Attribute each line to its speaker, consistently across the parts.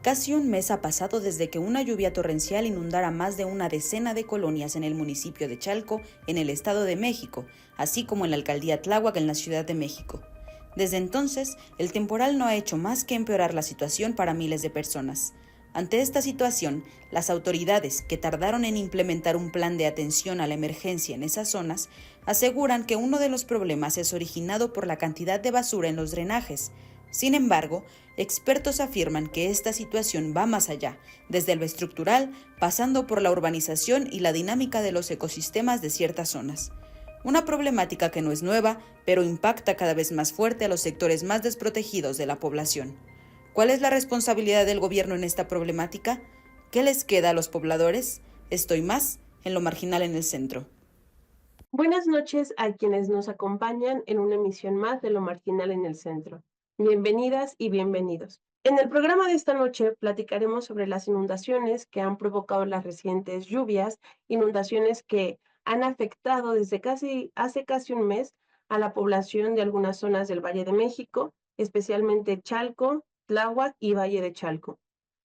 Speaker 1: Casi un mes ha pasado desde que una lluvia torrencial inundara más de una decena de colonias en el municipio de Chalco, en el Estado de México, así como en la alcaldía Tláhuac, en la Ciudad de México. Desde entonces, el temporal no ha hecho más que empeorar la situación para miles de personas. Ante esta situación, las autoridades, que tardaron en implementar un plan de atención a la emergencia en esas zonas, aseguran que uno de los problemas es originado por la cantidad de basura en los drenajes. Sin embargo, expertos afirman que esta situación va más allá, desde lo estructural, pasando por la urbanización y la dinámica de los ecosistemas de ciertas zonas. Una problemática que no es nueva, pero impacta cada vez más fuerte a los sectores más desprotegidos de la población. ¿Cuál es la responsabilidad del gobierno en esta problemática? ¿Qué les queda a los pobladores? Estoy más en Lo Marginal en el Centro.
Speaker 2: Buenas noches a quienes nos acompañan en una emisión más de Lo Marginal en el Centro. Bienvenidas y bienvenidos. En el programa de esta noche platicaremos sobre las inundaciones que han provocado las recientes lluvias, inundaciones que han afectado desde hace casi un mes a la población de algunas zonas del Valle de México, especialmente Chalco, Tláhuac y Valle de Chalco.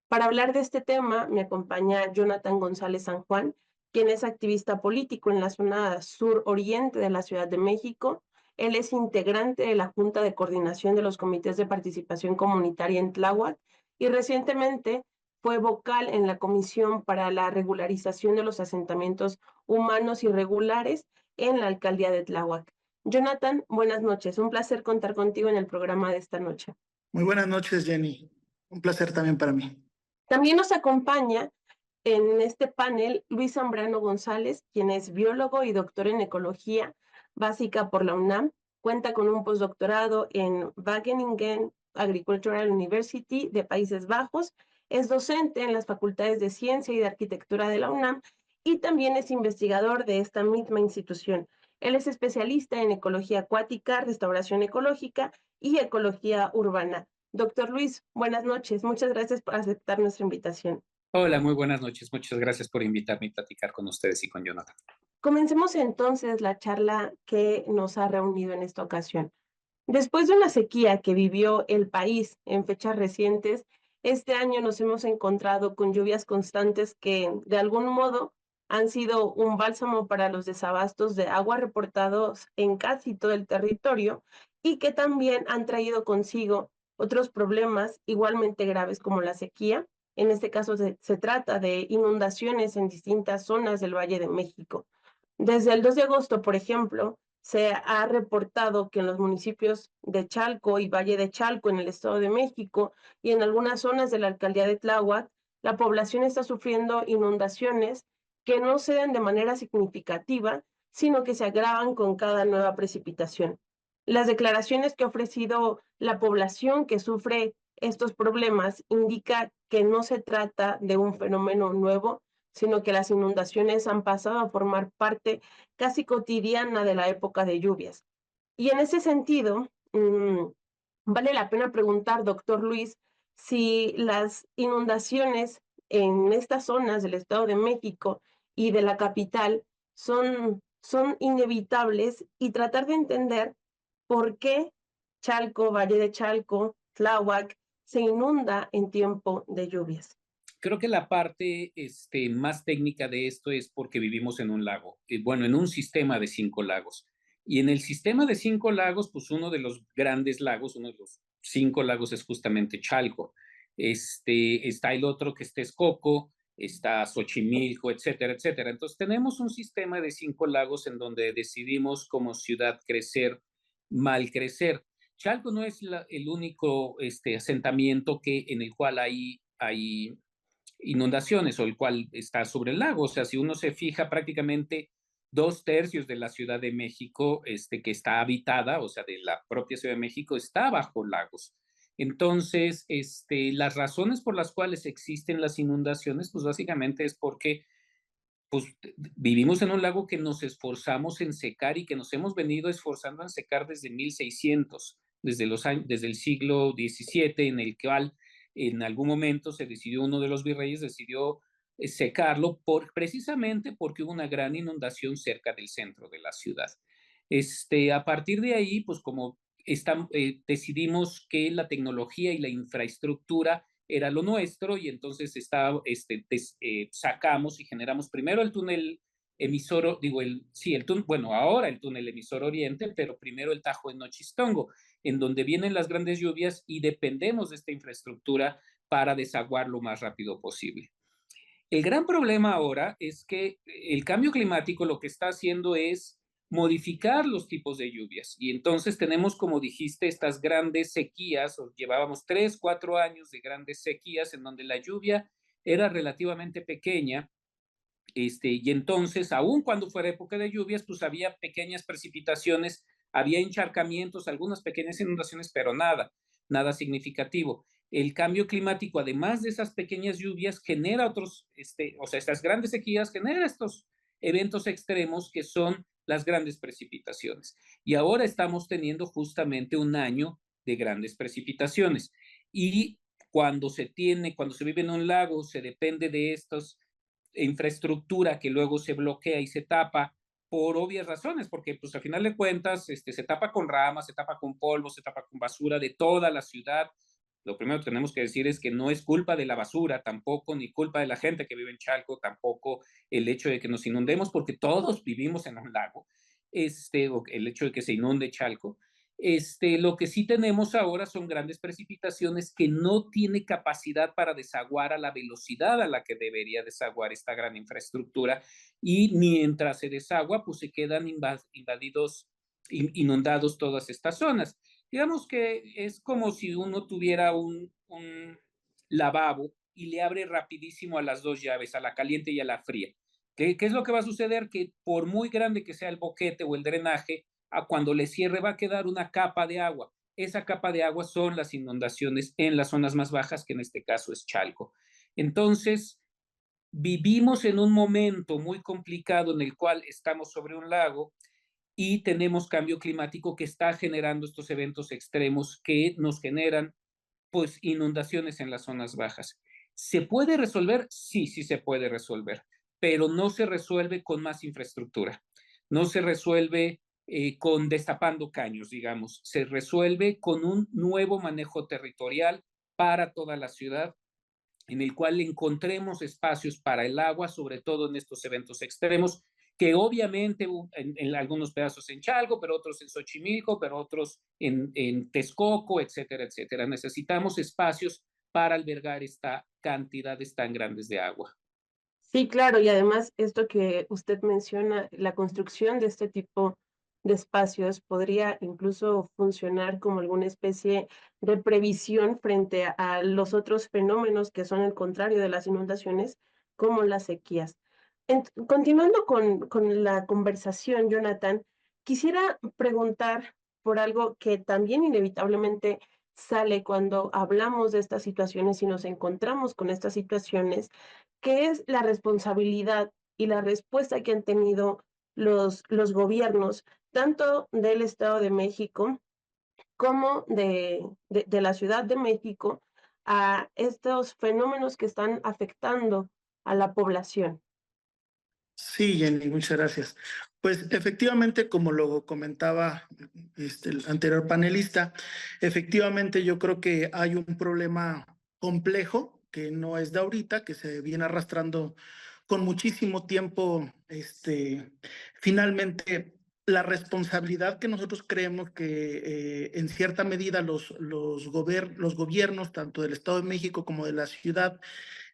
Speaker 2: Para hablar de este tema me acompaña Jonathan González San Juan, quien es activista político en la zona sur-oriente de la Ciudad de México. Él es integrante de la Junta de Coordinación de los Comités de Participación Comunitaria en Tláhuac y recientemente fue vocal en la Comisión para la Regularización de los Asentamientos Humanos Irregulares en la Alcaldía de Tláhuac. Jonathan, buenas noches. Un placer contar contigo en el programa de esta noche.
Speaker 3: Muy buenas noches, Jenny. Un placer también para mí.
Speaker 2: También nos acompaña en este panel Luis Zambrano González, quien es biólogo y doctor en ecología básica por la UNAM. Cuenta con un postdoctorado en Wageningen Agricultural University de Países Bajos. Es docente en las facultades de Ciencia y de Arquitectura de la UNAM y también es investigador de esta misma institución. Él es especialista en ecología acuática, restauración ecológica y ecología urbana. Doctor Luis, buenas noches. Muchas gracias por aceptar nuestra invitación.
Speaker 4: Hola, muy buenas noches. Muchas gracias por invitarme a platicar con ustedes y con Jonathan.
Speaker 2: Comencemos entonces la charla que nos ha reunido en esta ocasión. Después de una sequía que vivió el país en fechas recientes, este año nos hemos encontrado con lluvias constantes que, de algún modo, han sido un bálsamo para los desabastos de agua reportados en casi todo el territorio y que también han traído consigo otros problemas igualmente graves como la sequía. En este caso se trata de inundaciones en distintas zonas del Valle de México. Desde el 2 de agosto, por ejemplo, se ha reportado que en los municipios de Chalco y Valle de Chalco, en el Estado de México, y en algunas zonas de la alcaldía de Tláhuac, la población está sufriendo inundaciones que no se dan de manera significativa, sino que se agravan con cada nueva precipitación. Las declaraciones que ha ofrecido la población que sufre estos problemas indica que no se trata de un fenómeno nuevo, sino que las inundaciones han pasado a formar parte casi cotidiana de la época de lluvias. Y en ese sentido, vale la pena preguntar, doctor Luis, si las inundaciones en estas zonas del Estado de México y de la capital son inevitables y tratar de entender por qué Chalco, Valle de Chalco, Tláhuac se inunda en tiempo de lluvias.
Speaker 4: Creo que la parte más técnica de esto es porque vivimos en un lago, bueno, en un sistema de 5 lagos. Y en el sistema de 5 lagos, pues uno de los grandes lagos, uno de los 5 lagos es justamente Chalco. Está el otro que es Texcoco, está Xochimilco, etcétera, etcétera. Entonces tenemos un sistema de 5 lagos en donde decidimos como ciudad crecer, mal crecer. Chalco no es el único asentamiento en el cual hay inundaciones o el cual está sobre el lago. O sea, si uno se fija, prácticamente 2/3 de la Ciudad de México que está habitada, o sea, de la propia Ciudad de México, está bajo lagos. Entonces, las razones por las cuales existen las inundaciones, pues básicamente es porque pues vivimos en un lago que nos esforzamos en secar y que nos hemos venido esforzando en secar desde 1600, desde el siglo XVII, en el cual en algún momento se decidió, uno de los virreyes decidió secarlo precisamente porque hubo una gran inundación cerca del centro de la ciudad. A partir de ahí, pues como decidimos que la tecnología y la infraestructura era lo nuestro y entonces sacamos y generamos primero el túnel emisor, bueno, ahora el túnel emisor oriente, pero primero el Tajo en Nochistongo, en donde vienen las grandes lluvias y dependemos de esta infraestructura para desaguar lo más rápido posible. El gran problema ahora es que el cambio climático lo que está haciendo es modificar los tipos de lluvias. Y entonces tenemos, como dijiste, estas grandes sequías, llevábamos 3, 4 años de grandes sequías en donde la lluvia era relativamente pequeña. Y entonces, aun cuando fuera época de lluvias, pues había pequeñas precipitaciones, había encharcamientos, algunas pequeñas inundaciones, pero nada significativo. El cambio climático, además de esas pequeñas lluvias, genera estas grandes sequías, genera estos eventos extremos que son las grandes precipitaciones. Y ahora estamos teniendo justamente un año de grandes precipitaciones. Y cuando se vive en un lago, se depende de estos infraestructura que luego se bloquea y se tapa por obvias razones, porque pues al final de cuentas se tapa con ramas, se tapa con polvo, se tapa con basura de toda la ciudad. Lo primero que tenemos que decir es que no es culpa de la basura tampoco, ni culpa de la gente que vive en Chalco, tampoco el hecho de que nos inundemos, porque todos vivimos en un lago, o el hecho de que se inunde Chalco. Lo que sí tenemos ahora son grandes precipitaciones que no tiene capacidad para desaguar a la velocidad a la que debería desaguar esta gran infraestructura, y mientras se desagua, pues se quedan inundados todas estas zonas. Digamos que es como si uno tuviera un lavabo y le abre rapidísimo a las dos llaves, a la caliente y a la fría. ¿Qué es lo que va a suceder? Que por muy grande que sea el boquete o el drenaje, cuando le cierre va a quedar una capa de agua. Esa capa de agua son las inundaciones en las zonas más bajas, que en este caso es Chalco. Entonces, vivimos en un momento muy complicado en el cual estamos sobre un lago y tenemos cambio climático que está generando estos eventos extremos que nos generan pues inundaciones en las zonas bajas. ¿Se puede resolver? Sí, sí se puede resolver, pero no se resuelve con más infraestructura. No se resuelve con destapando caños, digamos. Se resuelve con un nuevo manejo territorial para toda la ciudad, en el cual encontremos espacios para el agua, sobre todo en estos eventos extremos, que obviamente en algunos pedazos en Chalco, pero otros en Xochimilco, pero otros en Texcoco, etcétera, etcétera. Necesitamos espacios para albergar esta cantidades tan grandes de agua.
Speaker 2: Sí, claro, y además esto que usted menciona, la construcción de este tipo de espacios podría incluso funcionar como alguna especie de previsión frente a los otros fenómenos que son el contrario de las inundaciones, como las sequías. Continuando con la conversación, Jonathan, quisiera preguntar por algo que también inevitablemente sale cuando hablamos de estas situaciones y nos encontramos con estas situaciones, que es la responsabilidad y la respuesta que han tenido los gobiernos, tanto del Estado de México como de la Ciudad de México, a estos fenómenos que están afectando a la población.
Speaker 3: Sí, Jenny, muchas gracias. Pues efectivamente, como lo comentaba el anterior panelista, efectivamente yo creo que hay un problema complejo que no es de ahorita, que se viene arrastrando con muchísimo tiempo. Finalmente, la responsabilidad que nosotros creemos que en cierta medida los gobiernos, tanto del Estado de México como de la ciudad,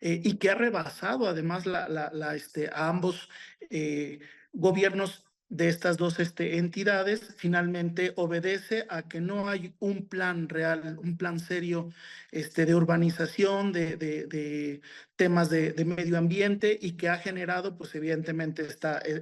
Speaker 3: y que ha rebasado además a ambos gobiernos de estas dos entidades, finalmente obedece a que no hay un plan real, un plan serio de urbanización, de temas de medio ambiente, y que ha generado, pues evidentemente,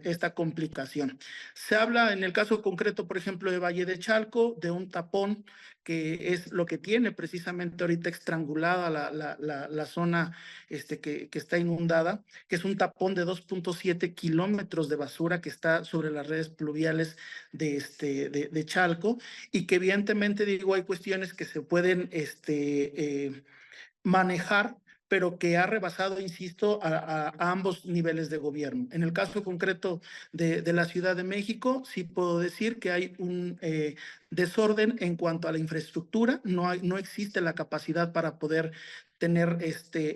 Speaker 3: esta complicación. Se habla en el caso concreto, por ejemplo, de Valle de Chalco, de un tapón que es lo que tiene precisamente ahorita estrangulada la zona que está inundada, que es un tapón de 2.7 kilómetros de basura que está sobre las redes pluviales de Chalco, y que evidentemente, digo, hay cuestiones que se pueden manejar, pero que ha rebasado, insisto, a ambos niveles de gobierno. En el caso concreto de la Ciudad de México, sí puedo decir que hay un desorden en cuanto a la infraestructura. No existe la capacidad para poder tener,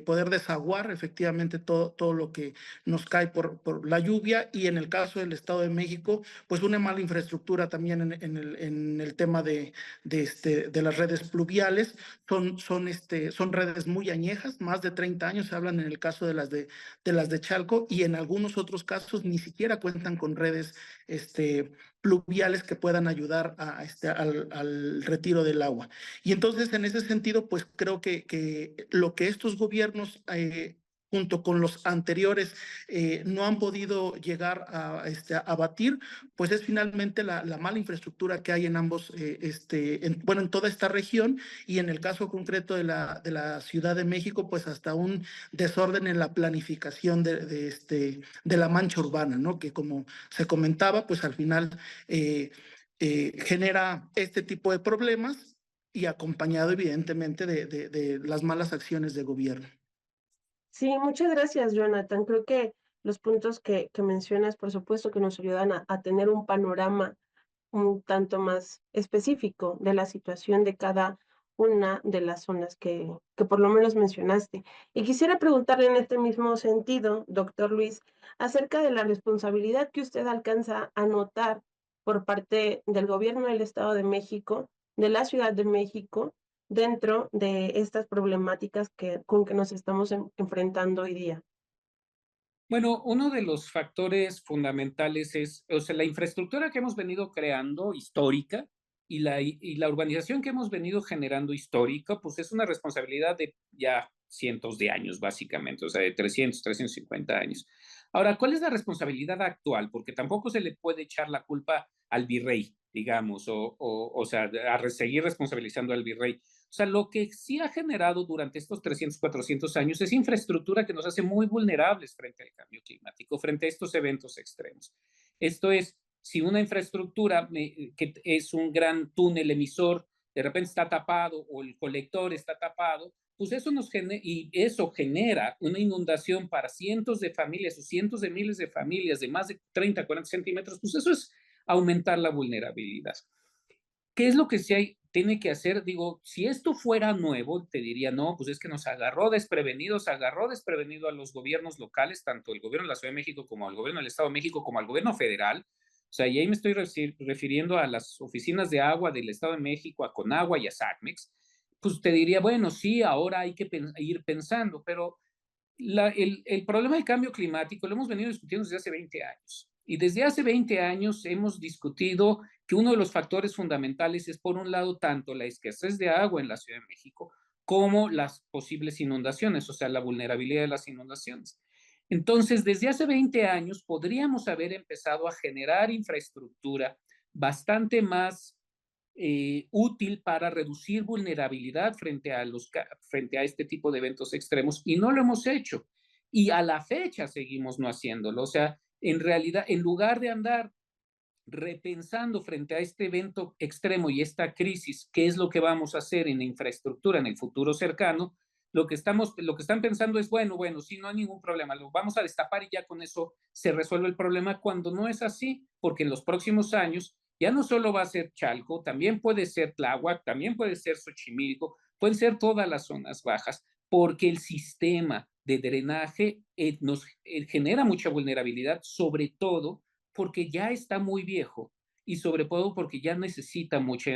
Speaker 3: poder desaguar efectivamente todo lo que nos cae por la lluvia. Y en el caso del Estado de México, pues una mala infraestructura también en el tema de las redes pluviales. Son redes muy añejas, más de 30 años se hablan en el caso de las de Chalco, y en algunos otros casos ni siquiera cuentan con redes pluviales que puedan ayudar al retiro del agua. Y entonces, en ese sentido, pues creo que lo que estos gobiernos, junto con los anteriores, no han podido llegar a batir, pues es finalmente la mala infraestructura que hay en ambos, en toda esta región, y en el caso concreto de la Ciudad de México, pues hasta un desorden en la planificación de la mancha urbana, ¿no? Que, como se comentaba, pues al final genera este tipo de problemas, y acompañado evidentemente de las malas acciones de gobierno.
Speaker 2: Sí, muchas gracias, Jonathan. Creo que los puntos que mencionas, por supuesto, que nos ayudan a tener un panorama un tanto más específico de la situación de cada una de las zonas que por lo menos mencionaste. Y quisiera preguntarle en este mismo sentido, doctor Luis, acerca de la responsabilidad que usted alcanza a notar por parte del gobierno del Estado de México, de la Ciudad de México, dentro de estas problemáticas con que nos estamos enfrentando hoy día.
Speaker 4: Bueno, uno de los factores fundamentales es, o sea, la infraestructura que hemos venido creando histórica y la urbanización que hemos venido generando histórica, pues es una responsabilidad de ya cientos de años, básicamente, o sea, de 350 años. Ahora, ¿cuál es la responsabilidad actual? Porque tampoco se le puede echar la culpa al virrey, digamos, o sea, a seguir responsabilizando al virrey. O sea, lo que sí ha generado durante estos 300, 400 años es infraestructura que nos hace muy vulnerables frente al cambio climático, frente a estos eventos extremos. Esto es, si una infraestructura que es un gran túnel emisor de repente está tapado, o el colector está tapado, pues eso genera una inundación para cientos de familias o cientos de miles de familias de más de 30, 40 centímetros, pues eso es aumentar la vulnerabilidad. ¿Qué es lo que tiene que hacer? Digo, si esto fuera nuevo, te diría, no, pues es que nos agarró desprevenido a los gobiernos locales, tanto el gobierno de la Ciudad de México como al gobierno del Estado de México, como al gobierno federal. O sea, y ahí me estoy refiriendo a las oficinas de agua del Estado de México, a Conagua y a SACMEX. Pues te diría, bueno, sí, ahora hay que ir pensando, pero el problema del cambio climático lo hemos venido discutiendo desde hace 20 años. Y desde hace 20 años hemos discutido que uno de los factores fundamentales es, por un lado, tanto la escasez de agua en la Ciudad de México como las posibles inundaciones, o sea, la vulnerabilidad de las inundaciones. Entonces, desde hace 20 años podríamos haber empezado a generar infraestructura bastante más útil para reducir vulnerabilidad frente a este tipo de eventos extremos, y no lo hemos hecho. Y a la fecha seguimos no haciéndolo. O sea, en realidad, en lugar de andar repensando frente a este evento extremo y esta crisis, qué es lo que vamos a hacer en infraestructura en el futuro cercano, lo que están pensando es, bueno, sí, no hay ningún problema, lo vamos a destapar y ya con eso se resuelve el problema, cuando no es así, porque en los próximos años ya no solo va a ser Chalco, también puede ser Tláhuac, también puede ser Xochimilco, pueden ser todas las zonas bajas, porque el sistema de drenaje nos genera mucha vulnerabilidad, sobre todo porque ya está muy viejo, y sobre todo porque ya necesita mucho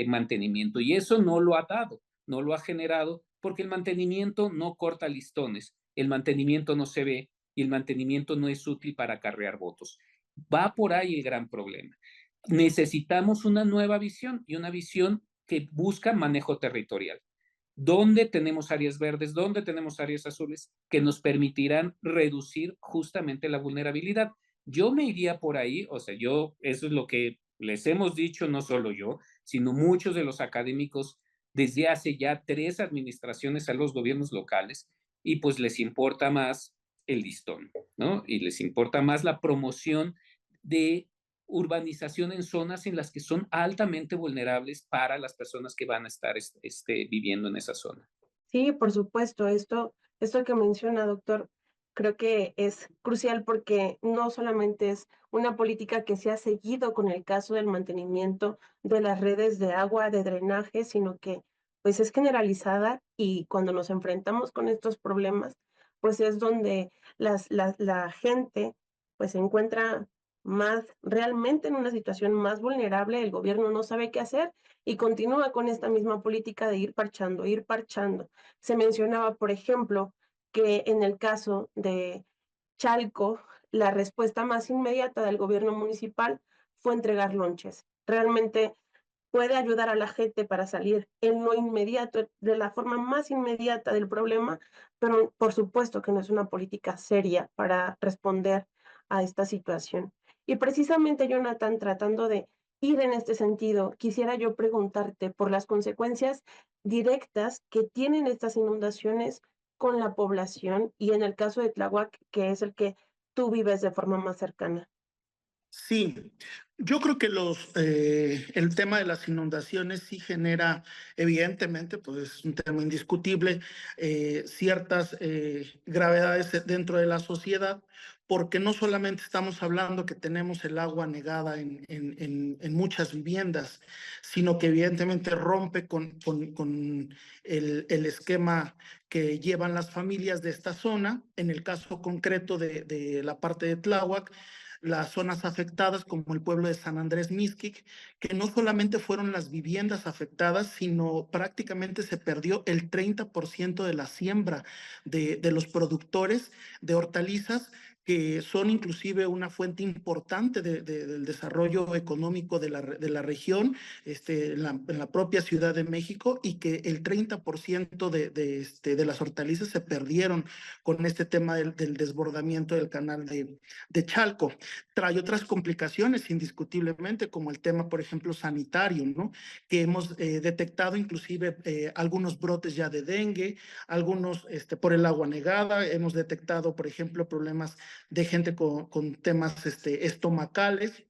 Speaker 4: mantenimiento, y eso no lo ha dado, no lo ha generado, porque el mantenimiento no corta listones, el mantenimiento no se ve, y el mantenimiento no es útil para acarrear votos. Va por ahí el gran problema. Necesitamos una nueva visión, y una visión que busca manejo territorial. ¿Dónde tenemos áreas verdes? ¿Dónde tenemos áreas azules que nos permitirán reducir justamente la vulnerabilidad? Yo me iría por ahí, o sea, eso es lo que les hemos dicho, no solo yo, sino muchos de los académicos desde hace ya 3 administraciones a los gobiernos locales y pues les importa más el listón, ¿no? Y les importa más la promoción de urbanización en zonas en las que son altamente vulnerables para las personas que van a estar viviendo en esa zona.
Speaker 2: Sí, por supuesto, esto que menciona, doctor, creo que es crucial porque no solamente es una política que se ha seguido con el caso del mantenimiento de las redes de agua, de drenaje, sino que pues es generalizada y cuando nos enfrentamos con estos problemas, pues es donde la gente pues se encuentra más realmente en una situación más vulnerable, el gobierno no sabe qué hacer y continúa con esta misma política de ir parchando, ir parchando. Se mencionaba, por ejemplo, que en el caso de Chalco, la respuesta más inmediata del gobierno municipal fue entregar lonches. Realmente puede ayudar a la gente para salir en lo inmediato, de la forma más inmediata del problema, pero por supuesto que no es una política seria para responder a esta situación. Y precisamente, Jonathan, tratando de ir en este sentido, quisiera yo preguntarte por las consecuencias directas que tienen estas inundaciones con la población y en el caso de Tláhuac, que es el que tú vives de forma más cercana.
Speaker 3: Sí, yo creo que el tema de las inundaciones sí genera, evidentemente, pues es un tema indiscutible, ciertas gravedades dentro de la sociedad, porque no solamente estamos hablando que tenemos el agua negada en muchas viviendas, sino que evidentemente rompe con el esquema que llevan las familias de esta zona. En el caso concreto de la parte de Tláhuac, las zonas afectadas, como el pueblo de San Andrés Mixquic, que no solamente fueron las viviendas afectadas, sino prácticamente se perdió el 30% de la siembra de los productores de hortalizas, que son inclusive una fuente importante del desarrollo económico de la región, en la propia Ciudad de México, y que el 30% de las hortalizas se perdieron con este tema del desbordamiento del canal de Chalco. Trae otras complicaciones indiscutiblemente, como el tema, por ejemplo, sanitario, ¿no? Que hemos detectado inclusive algunos brotes ya de dengue, algunos por el agua negada, hemos detectado, por ejemplo, problemas de gente con temas estomacales.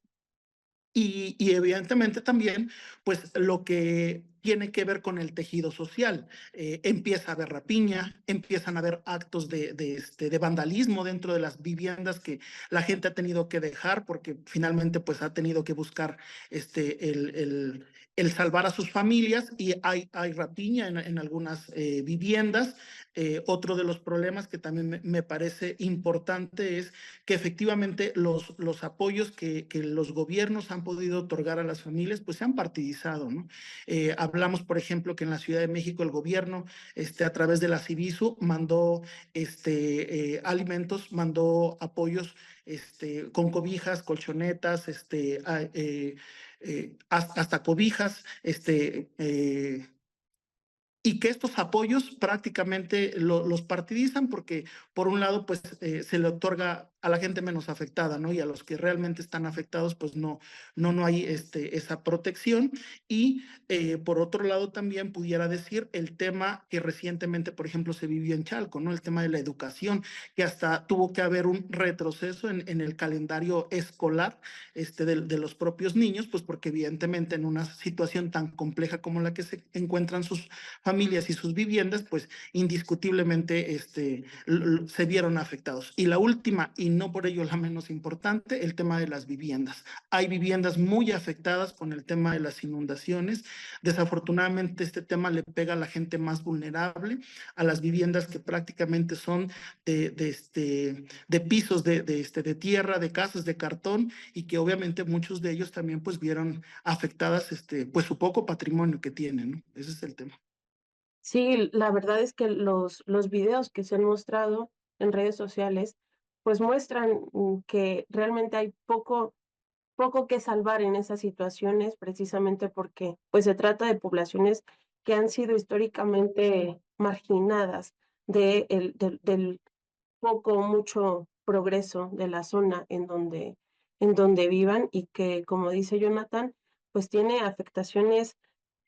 Speaker 3: Y evidentemente también, pues lo que tiene que ver con el tejido social. Empieza a haber rapiña, empiezan a haber actos de vandalismo dentro de las viviendas que la gente ha tenido que dejar porque finalmente pues ha tenido que buscar el salvar a sus familias, y hay rapiña en algunas viviendas. Otro de los problemas que también me parece importante es que efectivamente los apoyos que los gobiernos han podido otorgar a las familias, pues se han partidizado, ¿no? Hablamos, por ejemplo, que en la Ciudad de México el gobierno, a través de la Civisu, mandó alimentos, mandó apoyos con cobijas, colchonetas, hasta cobijas, y que estos apoyos prácticamente los partidizan porque, por un lado, pues se le otorga a la gente menos afectada, ¿no? Y a los que realmente están afectados, pues no hay esa protección. Y por otro lado, también pudiera decir el tema que recientemente, por ejemplo, se vivió en Chalco, ¿no? El tema de la educación, que hasta tuvo que haber un retroceso en el calendario escolar de los propios niños, pues porque evidentemente en una situación tan compleja como la que se encuentran sus familias y sus viviendas, pues indiscutiblemente se vieron afectados. Y la última, y no por ello la menos importante, el tema de las viviendas. Hay viviendas muy afectadas con el tema de las inundaciones. Desafortunadamente este tema le pega a la gente más vulnerable, a las viviendas que prácticamente son de pisos de tierra, de casas de cartón, y que obviamente muchos de ellos también pues vieron afectadas pues su poco patrimonio que tienen, ¿no? Ese es el tema.
Speaker 2: Sí, la verdad es que los videos que se han mostrado en redes sociales, pues muestran que realmente hay poco que salvar en esas situaciones, precisamente porque pues se trata de poblaciones que han sido históricamente marginadas del poco o mucho progreso de la zona en donde vivan y que, como dice Jonathan, pues tiene afectaciones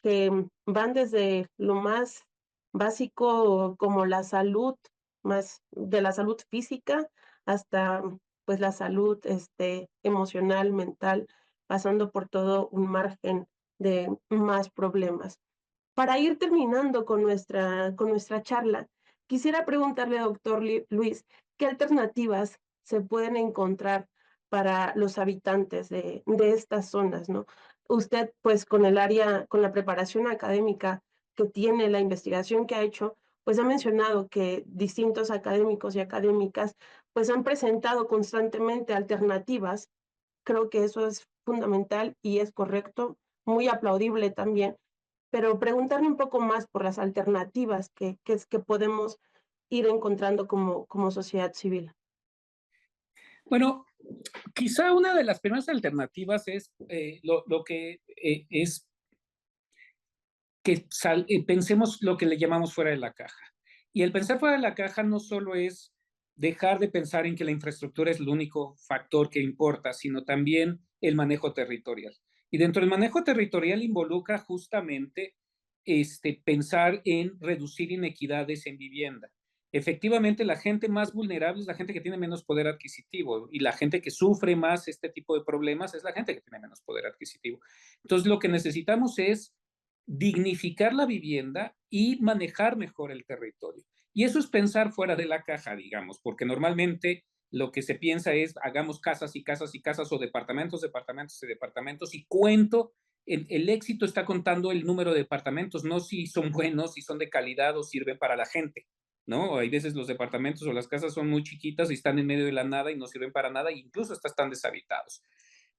Speaker 2: que van desde lo más básico como la salud, más de la salud física hasta pues la salud emocional, mental, pasando por todo un margen de más problemas. Para ir terminando con nuestra charla, quisiera preguntarle, doctor Luis, ¿qué alternativas se pueden encontrar para los habitantes de estas zonas, ¿no? Usted, pues, con el área, con la preparación académica que tiene, la investigación que ha hecho, pues ha mencionado que distintos académicos y académicas, pues han presentado constantemente alternativas. Creo que eso es fundamental y es correcto, muy aplaudible también, pero preguntarle un poco más por las alternativas que podemos ir encontrando como sociedad civil.
Speaker 4: Bueno, quizá una de las primeras alternativas es lo que es que pensemos lo que le llamamos fuera de la caja. Y el pensar fuera de la caja no solo es dejar de pensar en que la infraestructura es el único factor que importa, sino también el manejo territorial. Y dentro del manejo territorial involucra justamente pensar en reducir inequidades en vivienda. Efectivamente, la gente más vulnerable es la gente que tiene menos poder adquisitivo y la gente que sufre más este tipo de problemas es la gente que tiene menos poder adquisitivo. Entonces, lo que necesitamos es dignificar la vivienda y manejar mejor el territorio. Y eso es pensar fuera de la caja, digamos, porque normalmente lo que se piensa es hagamos casas y casas y casas o departamentos, departamentos y departamentos y cuento, el éxito está contando el número de departamentos, no si son buenos, si son de calidad o sirven para la gente, ¿no? Hay veces los departamentos o las casas son muy chiquitas y están en medio de la nada y no sirven para nada, e incluso hasta están deshabitados.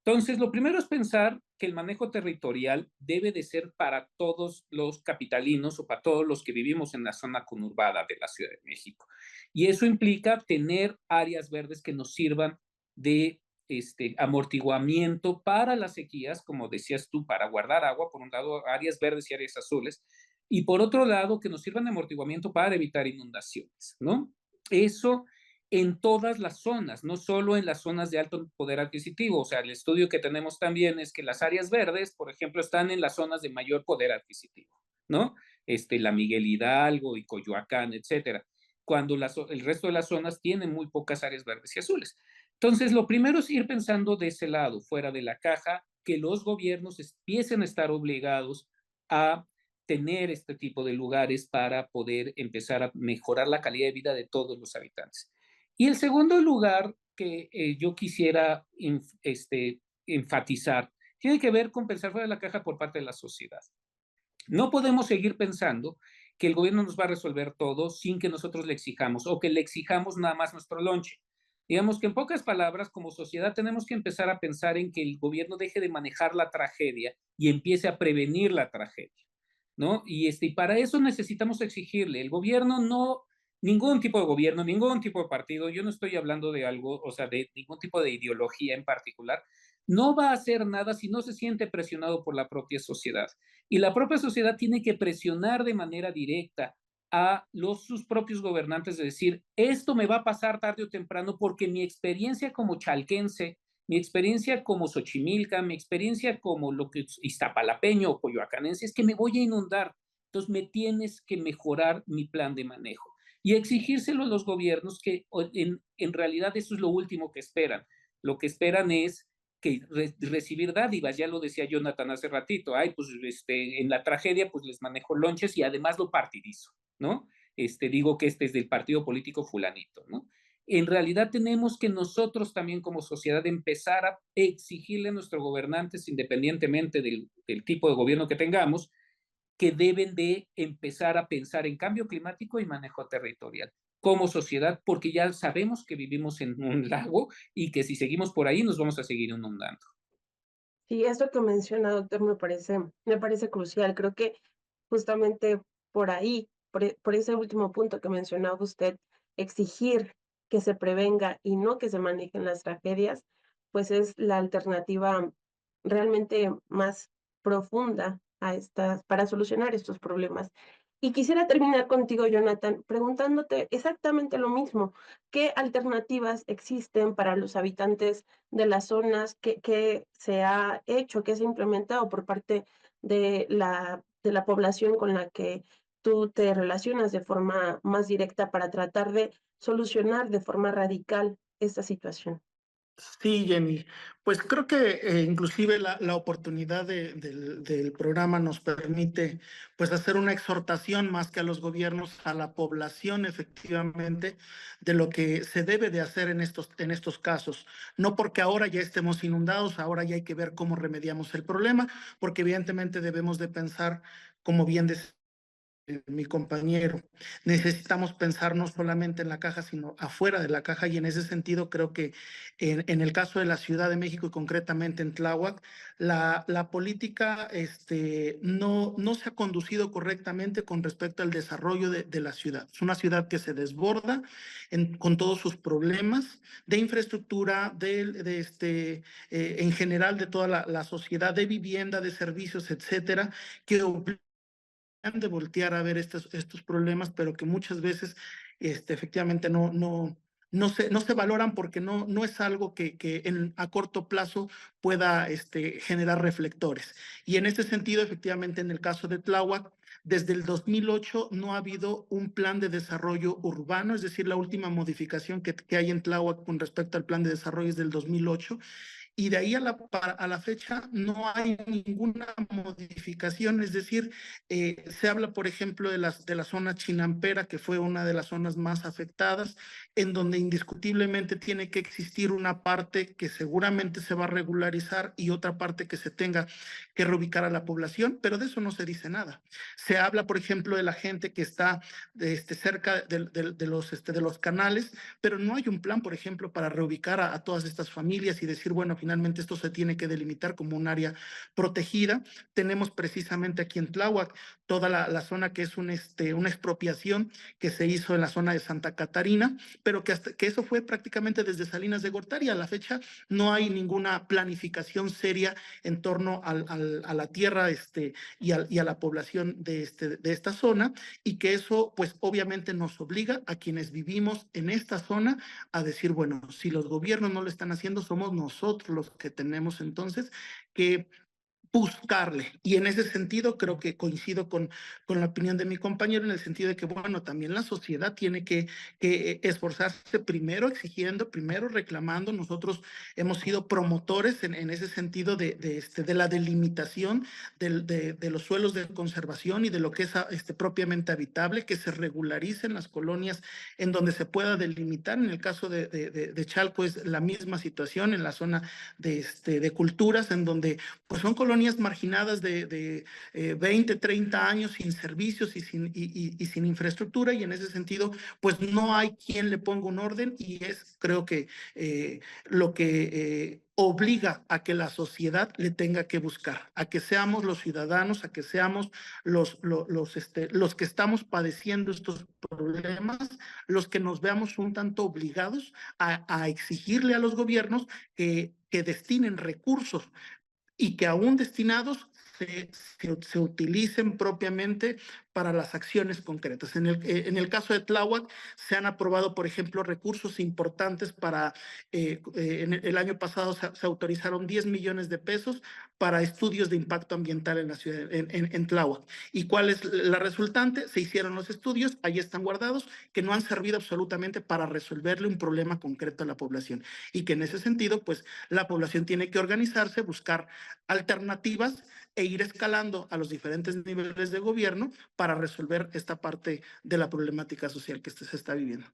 Speaker 4: Entonces, lo primero es pensar que el manejo territorial debe de ser para todos los capitalinos o para todos los que vivimos en la zona conurbada de la Ciudad de México. Y eso implica tener áreas verdes que nos sirvan de amortiguamiento para las sequías, como decías tú, para guardar agua, por un lado, áreas verdes y áreas azules, y por otro lado, que nos sirvan de amortiguamiento para evitar inundaciones, ¿no? Eso en todas las zonas, no solo en las zonas de alto poder adquisitivo. O sea, el estudio que tenemos también es que las áreas verdes, por ejemplo, están en las zonas de mayor poder adquisitivo, ¿no? La Miguel Hidalgo y Coyoacán, etcétera, cuando el resto de las zonas tienen muy pocas áreas verdes y azules. Entonces, lo primero es ir pensando de ese lado, fuera de la caja, que los gobiernos empiecen a estar obligados a tener este tipo de lugares para poder empezar a mejorar la calidad de vida de todos los habitantes. Y el segundo lugar que yo quisiera enfatizar tiene que ver con pensar fuera de la caja por parte de la sociedad. No podemos seguir pensando que el gobierno nos va a resolver todo sin que nosotros le exijamos o que le exijamos nada más nuestro lonche. Digamos que en pocas palabras, como sociedad tenemos que empezar a pensar en que el gobierno deje de manejar la tragedia y empiece a prevenir la tragedia, ¿no? Y para eso necesitamos exigirle. El gobierno no, ningún tipo de gobierno, ningún tipo de partido, yo no estoy hablando de algo, o sea, de ningún tipo de ideología en particular, no va a hacer nada si no se siente presionado por la propia sociedad. Y la propia sociedad tiene que presionar de manera directa a sus propios gobernantes de decir, esto me va a pasar tarde o temprano porque mi experiencia como chalquense, mi experiencia como Xochimilca, mi experiencia como lo que iztapalapeño o coyoacanense es que me voy a inundar. Entonces me tienes que mejorar mi plan de manejo y exigírselo a los gobiernos que en realidad eso es lo último que esperan. Lo que esperan es que recibir dádivas, ya lo decía Jonathan hace ratito, ay, pues en la tragedia pues les manejo lonches y además lo partidizo, ¿no? Digo que este es del partido político fulanito, ¿no? En realidad tenemos que nosotros también como sociedad empezar a exigirle a nuestros gobernantes, independientemente del tipo de gobierno que tengamos, que deben de empezar a pensar en cambio climático y manejo territorial como sociedad, porque ya sabemos que vivimos en un lago y que si seguimos por ahí nos vamos a seguir inundando.
Speaker 2: Sí, esto que menciona, doctor, me parece crucial. Creo que justamente por ahí, por ese último punto que mencionaba usted, exigir que se prevenga y no que se manejen las tragedias, pues es la alternativa realmente más profunda a estas, para solucionar estos problemas. Y quisiera terminar contigo, Jonathan, preguntándote exactamente lo mismo. ¿Qué alternativas existen para los habitantes de las zonas? ¿Qué se ha hecho, qué se ha implementado por parte de la población con la que tú te relacionas de forma más directa para tratar de solucionar de forma radical esta situación?
Speaker 3: Sí, Jenny. Pues creo que inclusive la oportunidad del programa nos permite pues hacer una exhortación más que a los gobiernos, a la población efectivamente, de lo que se debe de hacer en estos casos. No porque ahora ya estemos inundados, ahora ya hay que ver cómo remediamos el problema, porque evidentemente debemos de pensar, como bien decía mi compañero. Necesitamos pensar no solamente en la caja, sino afuera de la caja, y en ese sentido creo que en el caso de la Ciudad de México y concretamente en Tláhuac, la política no se ha conducido correctamente con respecto al desarrollo de la ciudad. Es una ciudad que se desborda con todos sus problemas de infraestructura, en general de toda la sociedad, de vivienda, de servicios, etcétera, que de voltear a ver estos problemas, pero que muchas veces efectivamente no se valoran porque no es algo que a corto plazo pueda generar reflectores. Y en este sentido, efectivamente, en el caso de Tláhuac, desde el 2008 no ha habido un plan de desarrollo urbano, es decir, la última modificación que hay en Tláhuac con respecto al plan de desarrollo es del 2008, y de ahí a la fecha no hay ninguna modificación, es decir, se habla, por ejemplo, de la zona Chinampera, que fue una de las zonas más afectadas, en donde indiscutiblemente tiene que existir una parte que seguramente se va a regularizar y otra parte que se tenga que reubicar a la población, pero de eso no se dice nada. Se habla, por ejemplo, de la gente que está cerca de los canales, pero no hay un plan, por ejemplo, para reubicar a todas estas familias y decir, bueno, finalmente esto se tiene que delimitar como un área protegida. Tenemos precisamente aquí en Tláhuac toda la zona que es una expropiación que se hizo en la zona de Santa Catarina, pero que eso fue prácticamente desde Salinas de Gortari. A la fecha no hay ninguna planificación seria en torno a la tierra y a la población de esta zona, y que eso pues obviamente nos obliga a quienes vivimos en esta zona a decir, bueno, si los gobiernos no lo están haciendo, somos nosotros los que tenemos entonces que buscarle. Y en ese sentido creo que coincido con la opinión de mi compañero en el sentido de que, bueno, también la sociedad tiene que esforzarse primero exigiendo, primero reclamando. Nosotros hemos sido promotores en ese sentido de la delimitación de los suelos de conservación y de lo que es propiamente habitable, que se regularicen las colonias en donde se pueda delimitar. En el caso de Chalco es la misma situación en la zona de culturas, en donde pues son colonias marginadas de 20, 30 años sin servicios y sin infraestructura, y en ese sentido, pues no hay quien le ponga un orden, y es creo que lo que obliga a que la sociedad le tenga que buscar, a que seamos los ciudadanos, a que seamos los que estamos padeciendo estos problemas, los que nos veamos un tanto obligados a exigirle a los gobiernos que destinen recursos y que aún destinados se utilicen propiamente para las acciones concretas. En el caso de Tláhuac se han aprobado, por ejemplo, recursos importantes para, en el año pasado se autorizaron 10 millones de pesos para estudios de impacto ambiental en la ciudad, en Tláhuac. ¿Y cuál es la resultante? Se hicieron los estudios, ahí están guardados, que no han servido absolutamente para resolverle un problema concreto a la población, y que en ese sentido, pues, la población tiene que organizarse, buscar alternativas e ir escalando a los diferentes niveles de gobierno para resolver esta parte de la problemática social que se está viviendo.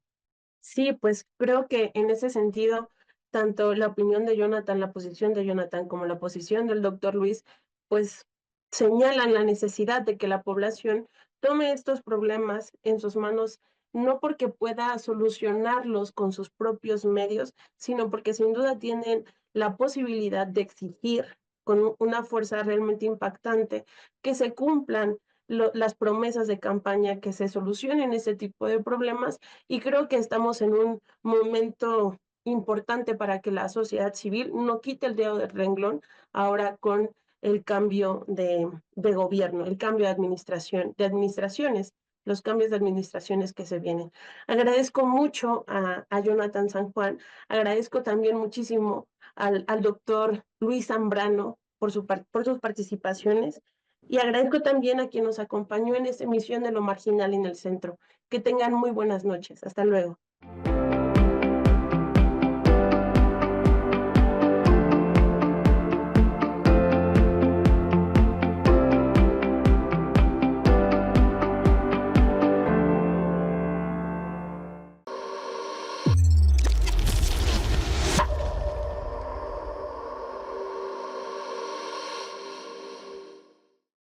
Speaker 2: Sí, pues creo que en ese sentido, tanto la opinión de Jonathan, la posición de Jonathan, como la posición del doctor Luis, pues señalan la necesidad de que la población tome estos problemas en sus manos, no porque pueda solucionarlos con sus propios medios, sino porque sin duda tienen la posibilidad de exigir con una fuerza realmente impactante que se cumplan las promesas de campaña, que se solucionen ese tipo de problemas, y creo que estamos en un momento importante para que la sociedad civil no quite el dedo del renglón ahora con el cambio de gobierno, el cambio de administraciones, los cambios de administraciones que se vienen. Agradezco mucho a Jonathan San Juan, agradezco también muchísimo al doctor Luis Zambrano por sus participaciones, y agradezco también a quien nos acompañó en esta emisión de Lo Marginal en el Centro. Que tengan muy buenas noches. Hasta luego.